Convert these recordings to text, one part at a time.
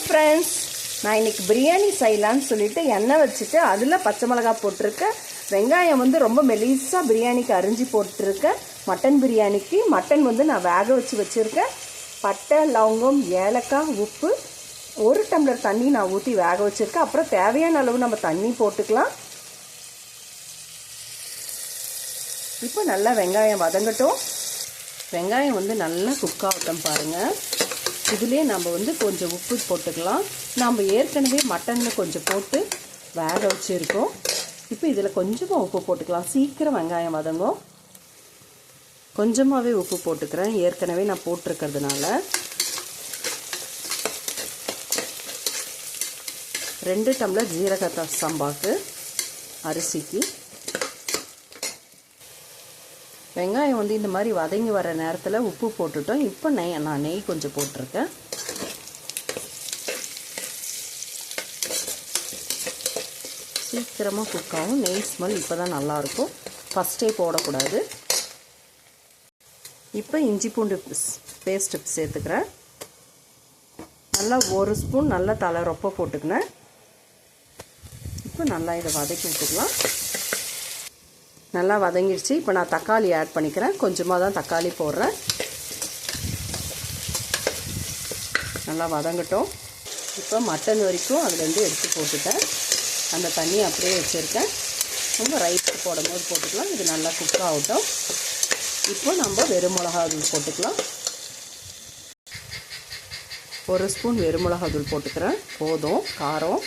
Friends, நான் இன்றைக்கி பிரியாணி செய்யலான்னு சொல்லிட்டு எண்ணெய் வச்சுட்டு அதில் பச்சை மிளகா போட்டிருக்கேன். வெங்காயம் ரொம்ப மெலிசாக பிரியாணிக்கு அரிஞ்சு போட்டிருக்கேன். மட்டன் பிரியாணிக்கு மட்டன் நான் வேக வச்சுருக்கேன். பட்டை, லவங்கம், ஏலக்காய், உப்பு, 1 டம்ளர் தண்ணி நான் ஊற்றி வேக வச்சுருக்கேன். அப்புறம் தேவையான அளவு நம்ம தண்ணி போட்டுக்கலாம். இப்போ நல்லா வெங்காயம் வதங்கட்டும். வெங்காயம் நல்லா குக் ஆகட்டும் பாருங்கள். இதுலேயே நம்ம கொஞ்சம் உப்பு போட்டுக்கலாம். நம்ம ஏற்கனவே மட்டனில் கொஞ்சம் போட்டு வேக வச்சுருக்கோம். இப்போ இதில் கொஞ்சமாக உப்பு போட்டுக்கலாம். சீக்கிரம் வெங்காயம் வதங்கும். கொஞ்சமாகவே உப்பு போட்டுக்கிறேன், ஏற்கனவே நான் போட்டிருக்கிறதுனால. 2 டம்ளர் ஜீரக சம்பாக்கு அரிசிக்கு. வெங்காயம் இந்த மாதிரி வதங்கி வர நேரத்தில் உப்பு போட்டுட்டோம். இப்போ நான் நெய் கொஞ்சம் போட்டிருக்கேன். சீக்கிரமாக குக் ஆகும். நெய் ஸ்மெல் இப்போ தான் நல்லாயிருக்கும், ஃபஸ்ட்டே போடக்கூடாது. இப்போ இஞ்சி பூண்டு பேஸ்ட்டு சேர்த்துக்கிறேன். நல்லா 1 ஸ்பூன் நல்லா தலை ரொப்ப போட்டுக்கினேன். இப்போ நல்லா இதை வதக்கி விட்டுக்கலாம். நல்லா வதங்கிடுச்சு. இப்போ நான் தக்காளி ஆட் பண்ணிக்கிறேன். கொஞ்சமாக தான் தக்காளி போடுறேன். நல்லா வதங்கட்டும். இப்போ மட்டன் வரைக்கும் அதுலேருந்து எடுத்து போட்டுட்டேன். அந்த தண்ணியை அப்படியே வச்சுருக்கேன். ரொம்ப ரைஸ் போடும்போது போட்டுக்கலாம். இது நல்லா குக் ஆகட்டும். இப்போ நம்ம வெறும் மிளகாத்தூள் போட்டுக்கலாம். 1 ஸ்பூன் வெறும் மிளகாத்தூள் போட்டுக்கிறேன், போதும் காரம்.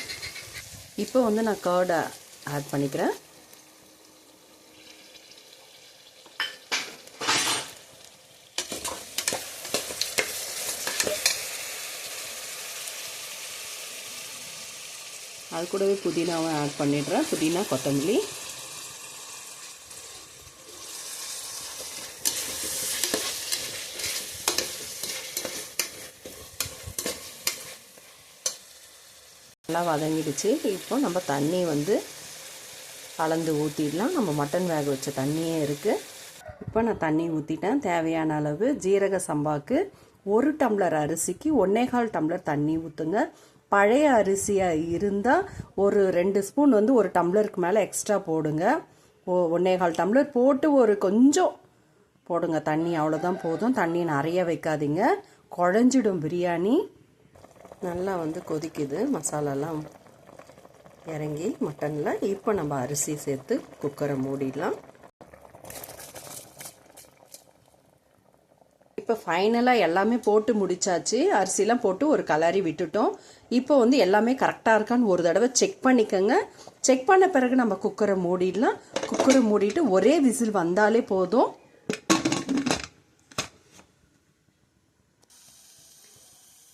இப்போ நான் கர்டை ஆட் பண்ணிக்கிறேன். அது கூடவே புதினாவை ஆட் பண்ணிடுறேன். புதினா, கொத்தமல்லி. நல்லா வதங்கிடுச்சு. இப்போ நம்ம தண்ணி கலந்து ஊற்றிடலாம். நம்ம மட்டன் வேக வச்ச தண்ணியே இருக்குது. இப்போ நான் தண்ணி ஊற்றிட்டேன். தேவையான அளவு. ஜீரக சம்பாக்கு 1 டம்ளர் அரிசிக்கு 1/4 டம்ளர் தண்ணி ஊற்றுங்க. பழைய அரிசியாக இருந்தால் ஒரு 2 ஸ்பூன் 1 டம்ளருக்கு மேலே எக்ஸ்ட்ரா போடுங்க. 1/4 டம்ளர் போட்டு கொஞ்சம் போடுங்க தண்ணி, அவ்வளோதான் போதும். தண்ணி நிறைய வைக்காதீங்க, குழஞ்சிடும் பிரியாணி. நல்லா கொதிக்குது, மசாலாலாம் இறங்கி மட்டனில். இப்போ நம்ம அரிசி சேர்த்து குக்கரை மூடிடலாம். இப்போ ஃபைனலாக எல்லாமே போட்டு முடிச்சாச்சு. அரிசிலாம் போட்டு ஒரு கலரி விட்டுட்டோம். இப்போ எல்லாமே கரெக்டாக இருக்கான்னு ஒரு தடவை செக் பண்ணிக்கோங்க. செக் பண்ண பிறகு நம்ம குக்கரை மூடிடலாம். குக்கரை மூடிட்டு ஒரே விசில் வந்தாலே போதும்.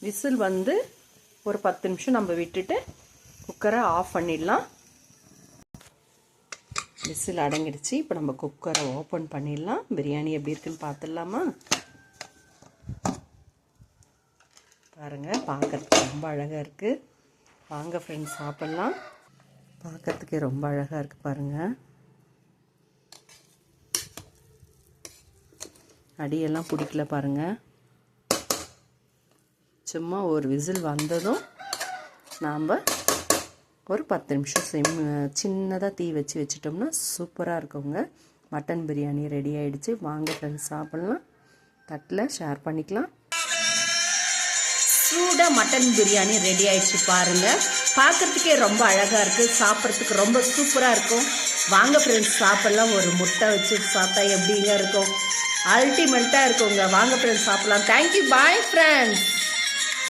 விசில் ஒரு 10 நிமிஷம் நம்ம விட்டுட்டு குக்கரை ஆஃப் பண்ணிடலாம். விசில் அடங்கிடுச்சு. இப்போ நம்ம குக்கரை ஓப்பன் பண்ணிடலாம். பிரியாணி எப்படி இருக்குன்னு பார்த்துடலாமா? பாருங்கள், பார்க்கறதுக்கு ரொம்ப அழகாக இருக்குது. வாங்க ஃப்ரெண்ட்ஸ், சாப்பிட்லாம். பார்க்கறதுக்கே ரொம்ப அழகாக இருக்குது பாருங்கள். அடியெல்லாம் பிடிக்கல பாருங்கள். சும்மா ஒரு விசில் வந்ததும் நாம் ஒரு 10 நிமிஷம் சின்னதாக தீ வச்சிட்டோம்னா சூப்பராக இருக்குங்க. மட்டன் பிரியாணி ரெடி ஆகிடுச்சு. வாங்க ஃப்ரெண்ட்ஸ், சாப்பிட்லாம். தட்டில் ஷேர் பண்ணிக்கலாம். சூடாக மட்டன் பிரியாணி ரெடி ஆகிடுச்சு பாருங்கள். பார்க்குறதுக்கே ரொம்ப அழகாக இருக்குது, சாப்பிட்றதுக்கு ரொம்ப சூப்பராக இருக்கும். வாங்க ஃப்ரெண்ட்ஸ், சாப்பிட்லாம். ஒரு முட்டை வச்சு சாப்பிட்டா எப்படிங்க இருக்கும்? அல்டிமேட்டாக இருக்குங்க. வாங்க ஃப்ரெண்ட்ஸ், சாப்பிட்லாம். Thank you, bye friends.